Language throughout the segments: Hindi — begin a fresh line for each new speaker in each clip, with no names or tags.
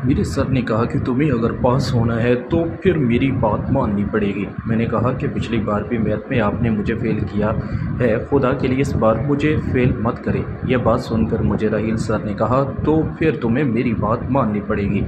मेरे सर ने कहा कि तुम्हें अगर पास होना है तो फिर मेरी बात माननी पड़ेगी। मैंने कहा कि पिछली बार भी मैथ में आपने मुझे फ़ेल किया है, खुदा के लिए इस बार मुझे फ़ेल मत करें। यह बात सुनकर मुझे राहील सर ने कहा, तो फिर तुम्हें मेरी बात माननी पड़ेगी।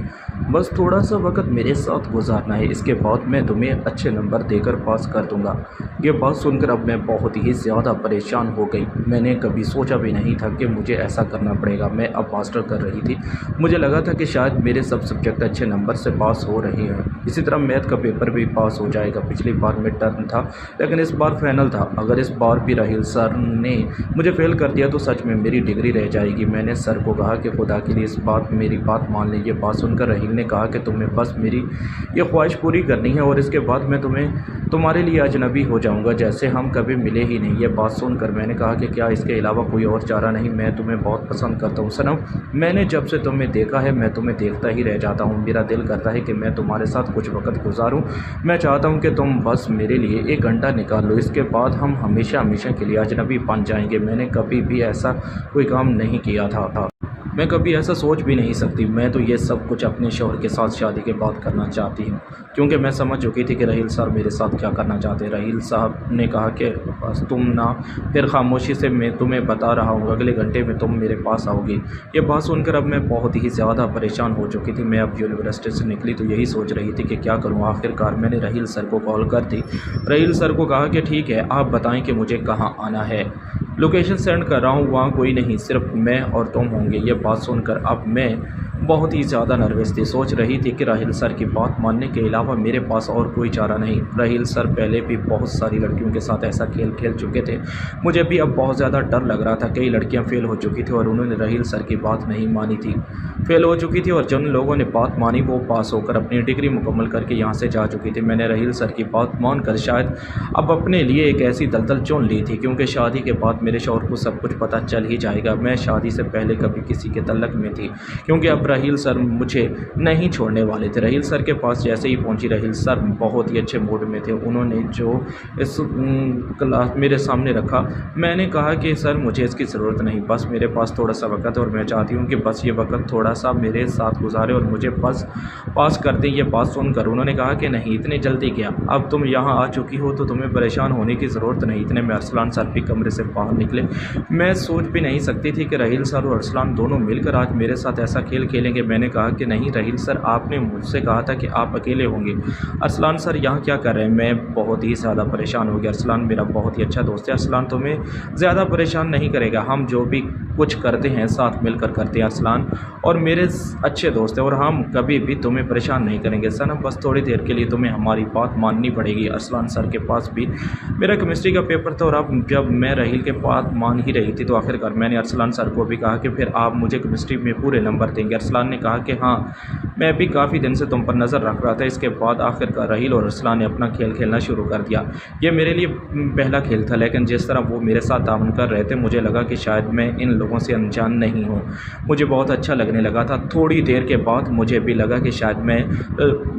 बस थोड़ा सा वक्त मेरे साथ गुजारना है, इसके बाद मैं तुम्हें अच्छे नंबर देकर पास कर दूंगा। यह बात सुनकर अब मैं बहुत ही ज़्यादा परेशान हो गई। मैंने कभी सोचा भी नहीं था कि मुझे ऐसा करना पड़ेगा। मैं अब मास्टर कर रही थी, मुझे लगा था कि शायद मेरे सब सब्जेक्ट अच्छे नंबर से पास हो रहे हैं, इसी तरह मैथ का पेपर भी पास हो जाएगा। पिछली बार मिड टर्म था लेकिन इस बार फाइनल था। अगर इस बार भी राहील सर ने मुझे फेल कर दिया तो सच में मेरी डिग्री रह जाएगी। मैंने सर को कहा कि खुदा के लिए इस बात मेरी बात मान लीजिए। बात सुनकर राहील ने कहा कि तुम्हें बस मेरी ये ख्वाहिश पूरी करनी है और इसके बाद मैं तुम्हारे लिए अजनबी हो जाऊंगा, जैसे हम कभी मिले ही नहीं। ये बात सुनकर मैंने कहा कि क्या इसके अलावा कोई और चारा नहीं? मैं तुम्हें बहुत पसंद करता हूँ सनम, मैंने जब से तुम्हें देखा है मैं तुम्हें देखता ही रह जाता हूँ। मेरा दिल करता है कि मैं तुम्हारे साथ कुछ वक्त गुजारूँ। मैं चाहता हूँ कि तुम बस मेरे लिए 1 घंटा निकाल लो, इसके बाद हम हमेशा हमेशा के लिए अजनबी बन जाएंगे। मैंने कभी भी ऐसा कोई काम नहीं किया था, मैं कभी ऐसा सोच भी नहीं सकती। मैं तो ये सब कुछ अपने शौहर के साथ शादी के बाद करना चाहती हूँ, क्योंकि मैं समझ चुकी थी कि राहील साहब मेरे साथ क्या करना चाहते हैं। राहील साहब ने कहा कि बस तुम ना, फिर खामोशी से मैं तुम्हें बता रहा हूँ, अगले घंटे में तुम मेरे पास आओगी। ये बात सुनकर अब मैं बहुत ही ज़्यादा परेशान हो चुकी थी। मैं अब यूनिवर्सिटी से निकली तो यही सोच रही थी कि क्या करूँ। आखिरकार मैंने राहील सर को कॉल कर दी। राहील सर को कहा कि ठीक है, आप बताएँ कि मुझे कहाँ आना है, लोकेशन सेंड कर रहा हूँ, वहाँ कोई नहीं, सिर्फ मैं और तुम होंगे। ये बात सुनकर अब मैं बहुत ही ज़्यादा नर्वस थी। सोच रही थी कि राहील सर की बात मानने के अलावा मेरे पास और कोई चारा नहीं। राहील सर पहले भी बहुत सारी लड़कियों के साथ ऐसा खेल खेल चुके थे। मुझे भी अब बहुत ज़्यादा डर लग रहा था। कई लड़कियां फेल हो चुकी थी और उन्होंने राहील सर की बात नहीं मानी थी, फेल हो चुकी थी, और जिन लोगों ने बात मानी वो पास होकर अपनी डिग्री मुकम्मल करके यहाँ से जा चुकी थी। मैंने राहील सर की बात मानकर शायद अब अपने लिए एक ऐसी दलदल चुन ली थी, क्योंकि शादी के बाद मेरे शौहर को सब कुछ पता चल ही जाएगा। मैं शादी से पहले कभी किसी के तलक में थी, क्योंकि अब राहील सर मुझे नहीं छोड़ने वाले थे। राहील सर के पास जैसे ही पहुंची, राहील सर बहुत ही अच्छे मूड में थे। उन्होंने जो इस क्लास मेरे सामने रखा, मैंने कहा कि सर मुझे इसकी ज़रूरत नहीं, बस मेरे पास थोड़ा सा वक्त है और मैं चाहती हूँ कि बस ये वक्त थोड़ा सा मेरे साथ गुजारे और मुझे बस पास कर दें। ये बात सुनकर उन्होंने कहा कि नहीं, इतनी जल्दी क्या, अब तुम यहाँ आ चुकी हो तो तुम्हें परेशान होने की ज़रूरत नहीं। इतने में अरसलान सर भी कमरे से बाहर निकले। मैं सोच भी नहीं सकती थी कि राहील सर और अरसलान दोनों मिलकर आज मेरे साथ ऐसा खेल खेलेंगे। मैंने कहा कि नहीं राहील सर, आपने मुझसे कहा था कि आप अकेले होंगे। अरसलान सर यहाँ क्या कर रहे हैं? मैं बहुत ही ज़्यादा परेशान हो गया। अरसलान मेरा बहुत ही अच्छा दोस्त है, अरसलान तुम्हें ज़्यादा परेशान नहीं करेगा, हम जो भी कुछ करते हैं साथ मिलकर करते हैं। अरसलान और मेरे अच्छे दोस्त हैं और हम कभी भी तुम्हें परेशान नहीं करेंगे। सनम बस थोड़ी देर के लिए तुम्हें हमारी बात माननी पड़ेगी। अरसलान सर के पास भी मेरा केमिस्ट्री का पेपर था और अब जब मैं राहील के बात मान ही रही थी तो आखिरकार मैंने अरसलान सर को भी कहा कि फिर आप मुझे केमिस्ट्री में पूरे नंबर देंगे। अरसलान ने कहा कि हाँ, मैं भी काफ़ी दिन से तुम पर नज़र रख रहा था। इसके बाद आखिरकार राहील और अरसलान ने अपना खेल खेलना शुरू कर दिया। ये मेरे लिए पहला खेल था, लेकिन जिस तरह वो मेरे साथ तावन कर रहे थे मुझे लगा कि शायद मैं इन लोगों से अनजान नहीं हूँ। मुझे बहुत अच्छा लगने लगा था। थोड़ी देर के बाद मुझे भी लगा कि शायद मैं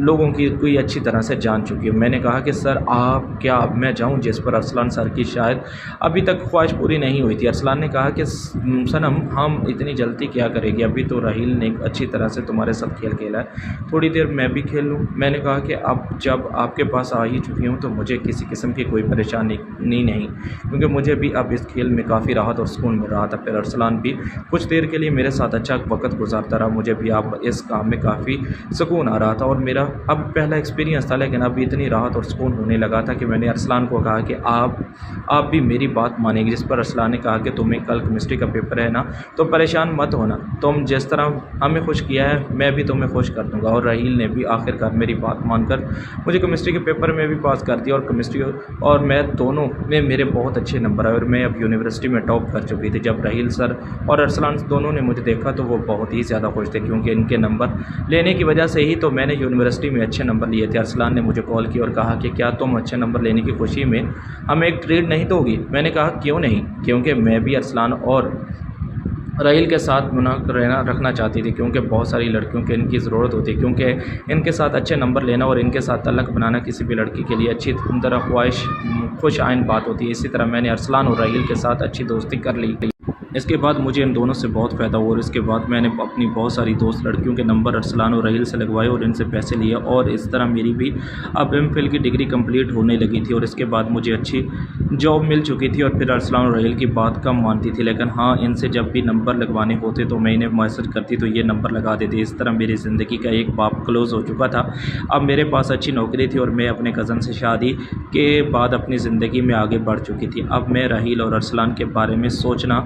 लोगों की कोई अच्छी तरह से जान चुकी हूँ। मैंने कहा कि सर आप क्या मैं जाऊँ? जिस पर अरसलान सर की शायद अभी तक ख्वाहिश पूरी नहीं हुई थी। अरसलान ने कहा कि सनम हम इतनी जल्दी क्या करेगी, अभी तो राहील ने अच्छी तरह से तुम्हारे साथ खेल खेला है, थोड़ी देर मैं भी खेल लूँ। मैंने कहा कि अब जब आपके पास आ ही चुकी हूँ तो मुझे किसी किस्म की कोई परेशानी नहीं, क्योंकि मुझे भी अब इस खेल में काफ़ी राहत और सुकून मिल रहा था। फिर अरसलान भी कुछ देर के लिए मेरे साथ अच्छा वक्त गुजारता रहा। मुझे भी अब इस काम में काफ़ी सुकून आ रहा था और मेरा अब पहला एक्सपीरियंस था, लेकिन अब इतनी राहत और सुकून होने लगा था कि मैंने अरसलान को कहा कि आप भी मेरी बात मानेंगे। जिस पर अरसलान ने कहा कि तुम्हें कल केमिस्ट्री का पेपर है ना, तो परेशान मत होना, तुम जिस तरह हमें खुश किया है मैं भी तुम्हें खुश कर दूंगा। और राहील ने भी आखिरकार मेरी बात मानकर मुझे केमिस्ट्री के पेपर में भी पास कर दिया और केमिस्ट्री और मैथ दोनों में मेरे बहुत अच्छे नंबर आए और मैं अब यूनिवर्सिटी में टॉप कर चुकी थी। जब राहील सर और अरसलान दोनों ने मुझे देखा तो वो बहुत ही ज़्यादा खुश थे, क्योंकि इनके नंबर लेने की वजह से ही तो मैंने यूनिवर्सिटी में अच्छे नंबर लिए थे। अरसलान ने मुझे कॉल किया और कहा कि क्या तुम अच्छे नंबर लेने की खुशी में हमें एक ट्रीट नहीं दोगी? मैंने कहा क्यों नहीं, क्योंकि मैं भी अरसलान और राहील के साथ रहना रखना चाहती थी, क्योंकि बहुत सारी लड़कियों के इनकी ज़रूरत होती है, क्योंकि इनके साथ अच्छे नंबर लेना और इनके साथ तल्लक बनाना किसी भी लड़की के लिए अच्छी तरह ख्वाहिश खुश आइन बात होती है। इसी तरह मैंने अरसलान और राहील के साथ अच्छी दोस्ती कर ली। इसके बाद मुझे इन दोनों से बहुत फ़ायदा हुआ और इसके बाद मैंने अपनी बहुत सारी दोस्त लड़कियों के नंबर अरसलान और राहील से लगवाए और इनसे पैसे लिए और इस तरह मेरी भी अब एमफ़िल की डिग्री कंप्लीट होने लगी थी और इसके बाद मुझे अच्छी जॉब मिल चुकी थी और फिर अरसलान और राहील की बात कम मानती थी, लेकिन हाँ, इनसे जब भी नंबर लगवाने होते तो मैं इन्हें मैसेज करती तो ये नंबर लगा देते। इस तरह मेरी ज़िंदगी का एक बाब क्लोज़ हो चुका था। अब मेरे पास अच्छी नौकरी थी और मैं अपने कज़न से शादी के बाद अपनी ज़िंदगी में आगे बढ़ चुकी थी। अब मैं राहील और अरसलान के बारे में सोचना